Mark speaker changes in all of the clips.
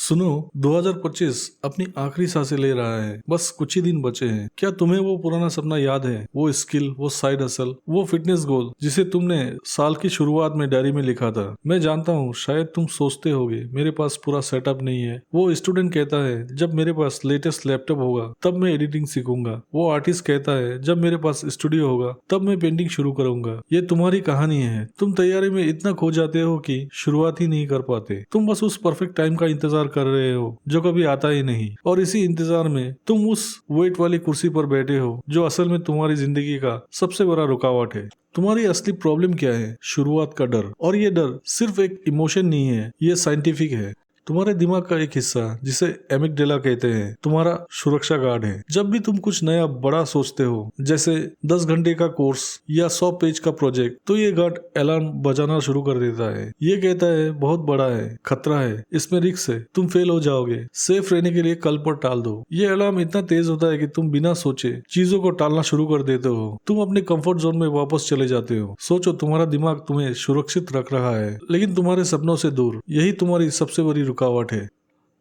Speaker 1: सुनो, 2025 अपनी आखिरी सांसें ले रहा है। बस कुछ ही दिन बचे हैं। क्या तुम्हें वो पुराना सपना याद है? वो स्किल, वो साइड हसल, वो फिटनेस गोल जिसे तुमने साल की शुरुआत में डायरी में लिखा था। मैं जानता हूँ शायद तुम सोचते होगे मेरे पास पूरा सेटअप नहीं है। वो स्टूडेंट कहता है जब मेरे पास लेटेस्ट लैपटॉप होगा तब मैं एडिटिंग सीखूंगा। वो आर्टिस्ट कहता है जब मेरे पास स्टूडियो होगा तब मैं पेंटिंग शुरू करूंगा। ये तुम्हारी कहानी है। तुम तैयारी में इतना खो जाते हो कि शुरुआत ही नहीं कर पाते। तुम बस उस परफेक्ट टाइम का इंतजार कर रहे हो जो कभी आता ही नहीं, और इसी इंतजार में तुम उस वेट वाली कुर्सी पर बैठे हो जो असल में तुम्हारी जिंदगी का सबसे बड़ा रुकावट है। तुम्हारी असली प्रॉब्लम क्या है? शुरुआत का डर। और ये डर सिर्फ एक इमोशन नहीं है, ये साइंटिफिक है। तुम्हारे दिमाग का एक हिस्सा जिसे एमिगडाला कहते हैं तुम्हारा सुरक्षा गार्ड है। जब भी तुम कुछ नया बड़ा सोचते हो, जैसे 10 घंटे का कोर्स या 100 पेज का प्रोजेक्ट, तो ये गार्ड अलार्म बजाना शुरू कर देता है। ये कहता है बहुत बड़ा है, खतरा है, इसमें रिस्क है, तुम फेल हो जाओगे, सेफ रहने के लिए कल पर टाल दो। ये अलार्म इतना तेज होता है कि तुम बिना सोचे चीजों को टालना शुरू कर देते हो। तुम अपने कंफर्ट जोन में वापस चले जाते हो। सोचो, तुम्हारा दिमाग तुम्हें सुरक्षित रख रहा है लेकिन तुम्हारे सपनों से दूर। यही तुम्हारी सबसे बड़ी रुकावट है।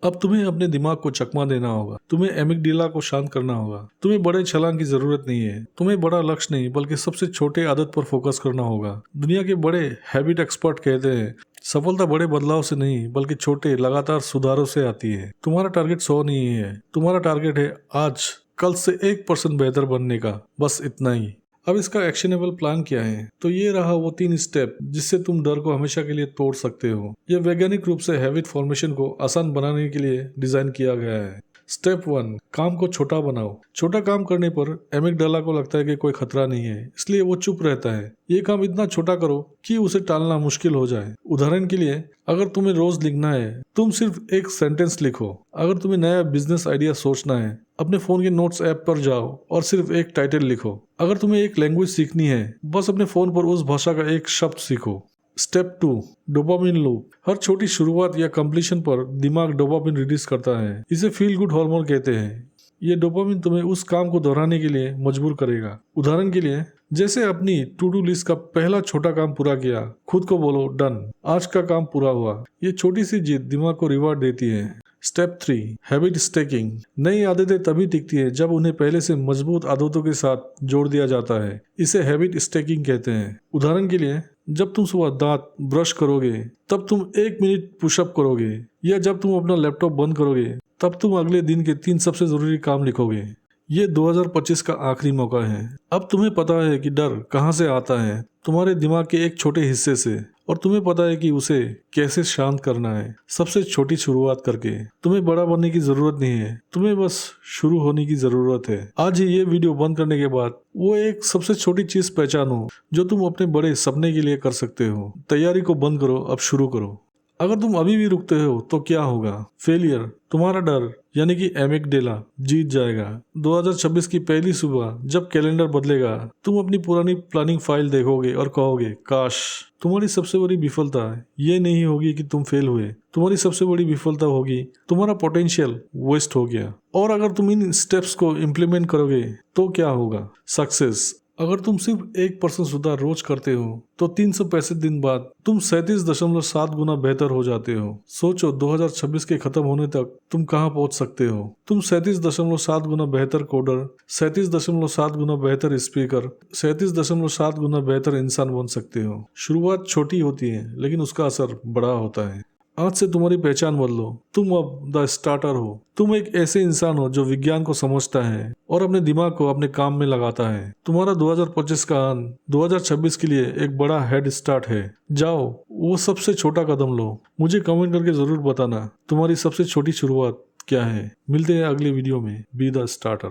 Speaker 1: अब तुम्हें अपने दिमाग को चकमा देना होगा। तुम्हें एमिगडाला को शांत करना होगा। तुम्हें बड़े छलांग की जरूरत नहीं है। तुम्हें बड़ा लक्ष्य नहीं बल्कि सबसे छोटे आदत पर फोकस करना होगा। दुनिया के बड़े हैबिट एक्सपर्ट कहते हैं सफलता बड़े बदलाव से नहीं बल्कि छोटे लगातार सुधारों से आती है। तुम्हारा टारगेट 100 नहीं है, तुम्हारा टारगेट है आज कल से 1% बेहतर बनने का। बस इतना ही। अब इसका एक्शनेबल प्लान क्या है? तो ये रहा वो 3 स्टेप जिससे तुम डर को हमेशा के लिए तोड़ सकते हो। यह वैज्ञानिक रूप से हैबिट फॉर्मेशन को आसान बनाने के लिए डिजाइन किया गया है। स्टेप 1, काम को छोटा बनाओ। छोटा काम करने पर एमिगडाला को लगता है कि कोई खतरा नहीं है, इसलिए वो चुप रहता है। ये काम इतना छोटा करो कि उसे टालना मुश्किल हो जाए। उदाहरण के लिए, अगर तुम्हें रोज लिखना है, तुम सिर्फ एक सेंटेंस लिखो। अगर तुम्हें नया बिजनेस आइडिया सोचना है, अपने फोन के नोट्स ऐप पर जाओ और सिर्फ एक टाइटल लिखो। अगर तुम्हें एक लैंग्वेज सीखनी है, बस अपने फोन पर उस भाषा का एक शब्द सीखो। Step 2, dopamine loop. हर छोटी शुरुआत या कंप्लीशन पर दिमाग डोपामिन रिलीज करता है। इसे फील गुड हार्मोन कहते हैं। ये डोपामिन तुम्हें उस काम को दोहराने के लिए मजबूर करेगा। उदाहरण के लिए, जैसे अपनी टू डू लिस्ट का पहला छोटा काम पूरा किया, खुद को बोलो डन, आज का काम पूरा हुआ। ये छोटी सी जीत दिमाग को रिवार्ड देती है। Step 3, habit stacking. नई आदतें तभी टिकती है जब उन्हें पहले से मजबूत आदतों के साथ जोड़ दिया जाता है। इसे हैबिट स्टैकिंग कहते हैं। उदाहरण के लिए, जब तुम सुबह दांत ब्रश करोगे तब तुम 1 मिनट पुशअप करोगे, या जब तुम अपना लैपटॉप बंद करोगे तब तुम अगले दिन के 3 सबसे जरूरी काम लिखोगे। ये 2025 का आखिरी मौका है। अब तुम्हें पता है कि डर कहाँ से आता है, तुम्हारे दिमाग के एक छोटे हिस्से से, और तुम्हें पता है कि उसे कैसे शांत करना है। सबसे छोटी शुरुआत करके। तुम्हें बड़ा बनने की जरूरत नहीं है, तुम्हें बस शुरू होने की जरूरत है। आज ही ये वीडियो बंद करने के बाद वो एक सबसे छोटी चीज पहचानो जो तुम अपने बड़े सपने के लिए कर सकते हो। तैयारी को बंद करो, अब शुरू करो। अगर तुम अभी भी रुकते हो तो क्या होगा? फेलियर, तुम्हारा डर यानी कि एमिगडाला जीत जाएगा। 2026 की पहली सुबह जब कैलेंडर बदलेगा, तुम अपनी पुरानी प्लानिंग फाइल देखोगे और कहोगे काश। तुम्हारी सबसे बड़ी विफलता ये नहीं होगी कि तुम फेल हुए, तुम्हारी सबसे बड़ी विफलता होगी तुम्हारा पोटेंशियल वेस्ट हो गया। और अगर तुम इन स्टेप्स को इम्प्लीमेंट करोगे तो क्या होगा? सक्सेस। अगर तुम सिर्फ 1% सुधार रोज करते हो तो 365 दिन बाद तुम 37.7 गुना बेहतर हो जाते हो। सोचो 2026 के खत्म होने तक तुम कहां पहुंच सकते हो। तुम 37.7 गुना बेहतर कोडर, 37.7 गुना बेहतर स्पीकर, 37.7 गुना बेहतर इंसान बन सकते हो। शुरुआत छोटी होती है लेकिन उसका असर बड़ा होता है। आज से तुम्हारी पहचान बदलो। तुम अब द स्टार्टर हो। तुम एक ऐसे इंसान हो जो विज्ञान को समझता है और अपने दिमाग को अपने काम में लगाता है। तुम्हारा 2025 का अंत 2026 के लिए एक बड़ा हेड स्टार्ट है। जाओ, वो सबसे छोटा कदम लो। मुझे कमेंट करके जरूर बताना तुम्हारी सबसे छोटी शुरुआत क्या है। मिलते हैं अगले वीडियो में। Be the starter.